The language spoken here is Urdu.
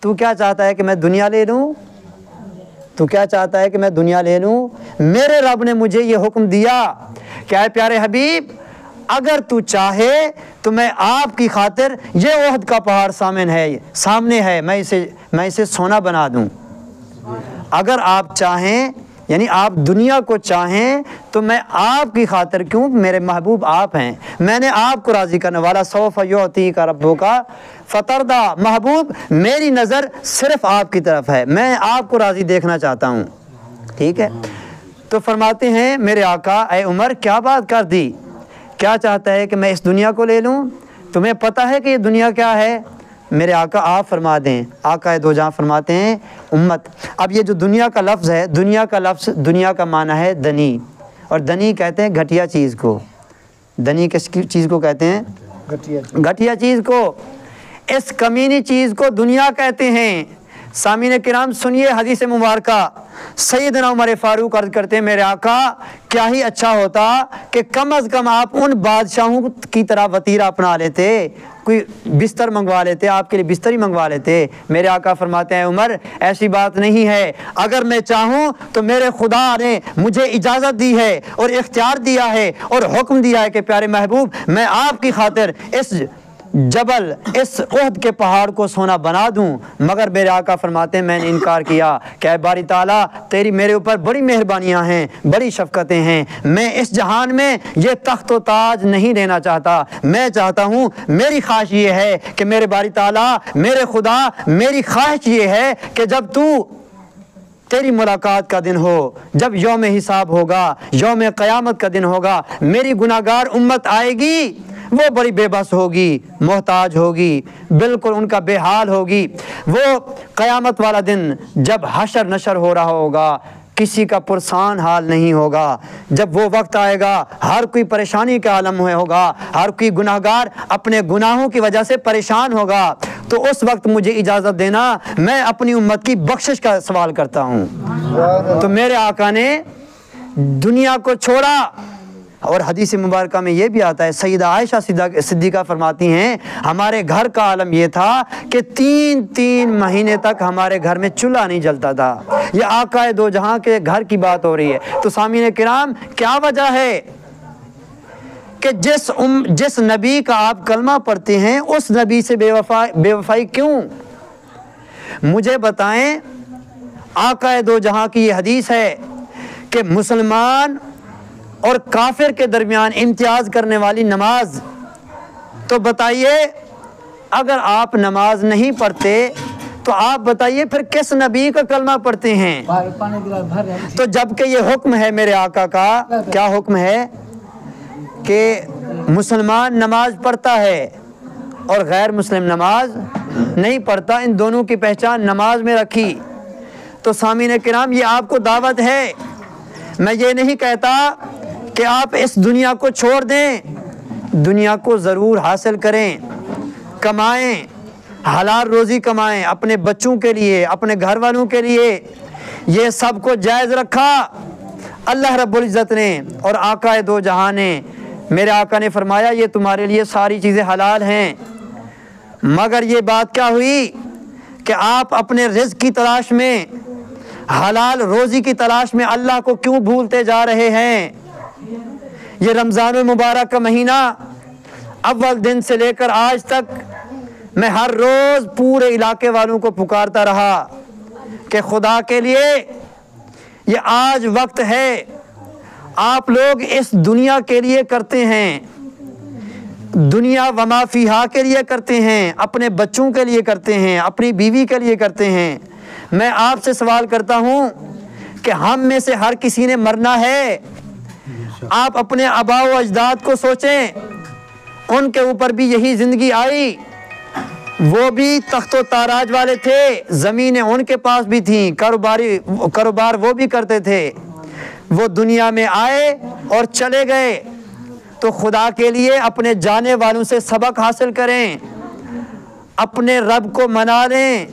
تو کیا چاہتا ہے کہ میں دنیا لے لوں؟ تو کیا چاہتا ہے کہ میں دنیا لے لوں؟ میرے رب نے مجھے یہ حکم دیا کہ اے پیارے حبیب، اگر تو چاہے تو میں آپ کی خاطر یہ احد کا پہاڑ سامنے ہے، میں اسے سونا بنا دوں۔ اگر آپ چاہیں، یعنی آپ دنیا کو چاہیں، تو میں آپ کی خاطر، کیوں؟ میرے محبوب آپ ہیں، میں نے آپ کو راضی کرنے والا، سوف یعطیک ربک فترضی، محبوب میری نظر صرف آپ کی طرف ہے، میں آپ کو راضی دیکھنا چاہتا ہوں، ٹھیک ہے؟ تو فرماتے ہیں میرے آقا، اے عمر کیا بات کر دی، کیا چاہتا ہے کہ میں اس دنیا کو لے لوں؟ تمہیں پتہ ہے کہ یہ دنیا کیا ہے؟ میرے آقا آپ فرما دیں، آقا دو جہاں فرماتے ہیں امت۔ اب یہ جو دنیا کا لفظ ہے، دنیا کا لفظ، دنیا کا معنی ہے دنی، اور دنی کہتے ہیں گھٹیا چیز کو۔ دنی کس چیز کو کہتے ہیں؟ گھٹیا چیز کو، اس کمینی چیز کو دنیا کہتے ہیں۔ سامعین کرام سنیے حدیث مبارکہ، سیدنا عمر فاروق عرض کرتے ہیں میرے آقا کیا ہی اچھا ہوتا کہ کم از کم آپ ان بادشاہوں کی طرح وطیرہ اپنا لیتے، کوئی بستر منگوا لیتے، آپ کے لیے بستر ہی منگوا لیتے۔ میرے آقا فرماتے ہیں عمر ایسی بات نہیں ہے، اگر میں چاہوں تو میرے خدا نے مجھے اجازت دی ہے اور اختیار دیا ہے اور حکم دیا ہے کہ پیارے محبوب میں آپ کی خاطر اس جبل، اس احد کے پہاڑ کو سونا بنا دوں، مگر میرے آقا فرماتے ہیں میں نے انکار کیا کہ اے باری تعالیٰ تیری میرے اوپر بڑی مہربانیاں ہیں، بڑی شفقتیں ہیں، میں اس جہان میں یہ تخت و تاج نہیں لینا چاہتا، میں چاہتا ہوں، میری خواہش یہ ہے کہ میرے باری تعالیٰ، میرے خدا، میری خواہش یہ ہے کہ جب تو تیری ملاقات کا دن ہو، جب یوم حساب ہوگا، یوم قیامت کا دن ہوگا، میری گناہگار امت آئے گی، وہ بڑی بے بس ہوگی، محتاج ہوگی، بالکل ان کا بے حال ہوگی۔ وہ قیامت والا دن جب حشر نشر ہو رہا ہوگا، کسی کا پرسان حال نہیں ہوگا، جب وہ وقت آئے گا ہر کوئی پریشانی کے عالم میں ہوگا، ہر کوئی گناہگار اپنے گناہوں کی وجہ سے پریشان ہوگا، تو اس وقت مجھے اجازت دینا، میں اپنی امت کی بخشش کا سوال کرتا ہوں۔ تو میرے آقا نے دنیا کو چھوڑا، اور حدیث مبارکہ میں یہ بھی آتا ہے، سیدہ عائشہ صدیقہ فرماتی ہیں ہمارے گھر کا عالم یہ تھا کہ تین مہینے تک ہمارے گھر میں چولہا نہیں جلتا تھا۔ یہ آقا دو جہاں کے گھر کی بات ہو رہی ہے۔ تو سامعین کرام کیا وجہ ہے کہ جس نبی کا آپ کلمہ پڑھتے ہیں اس نبی سے بے وفائی کیوں؟ مجھے بتائیں، آقا دو جہاں کی یہ حدیث ہے کہ مسلمان اور کافر کے درمیان امتیاز کرنے والی نماز، تو بتائیے اگر آپ نماز نہیں پڑھتے تو آپ بتائیے پھر کس نبی کا کلمہ پڑھتے ہیں؟ تو جب کہ یہ حکم ہے میرے آقا کا، کیا حکم ہے؟ کہ مسلمان نماز پڑھتا ہے اور غیر مسلم نماز نہیں پڑھتا، ان دونوں کی پہچان نماز میں رکھی۔ تو سامعین کرام یہ آپ کو دعوت ہے، میں یہ نہیں کہتا کہ آپ اس دنیا کو چھوڑ دیں، دنیا کو ضرور حاصل کریں، کمائیں، حلال روزی کمائیں، اپنے بچوں کے لیے، اپنے گھر والوں کے لیے، یہ سب کو جائز رکھا اللہ رب العزت نے اور آقا دو جہاں نے۔ میرے آقا نے فرمایا یہ تمہارے لیے ساری چیزیں حلال ہیں، مگر یہ بات کیا ہوئی کہ آپ اپنے رزق کی تلاش میں، حلال روزی کی تلاش میں اللہ کو کیوں بھولتے جا رہے ہیں؟ یہ رمضان المبارک کا مہینہ اول دن سے لے کر آج تک میں ہر روز پورے علاقے والوں کو پکارتا رہا کہ خدا کے لیے یہ آج وقت ہے، آپ لوگ اس دنیا کے لیے کرتے ہیں، دنیا وما فیہا کے لیے کرتے ہیں، اپنے بچوں کے لیے کرتے ہیں، اپنی بیوی کے لیے کرتے ہیں۔ میں آپ سے سوال کرتا ہوں کہ ہم میں سے ہر کسی نے مرنا ہے، آپ اپنے آباء و اجداد کو سوچیں، ان کے اوپر بھی یہی زندگی آئی، وہ بھی تخت و تاراج والے تھے، زمینیں ان کے پاس بھی تھیں، کاروبار وہ بھی کرتے تھے، وہ دنیا میں آئے اور چلے گئے۔ تو خدا کے لیے اپنے جانے والوں سے سبق حاصل کریں، اپنے رب کو منا لیں،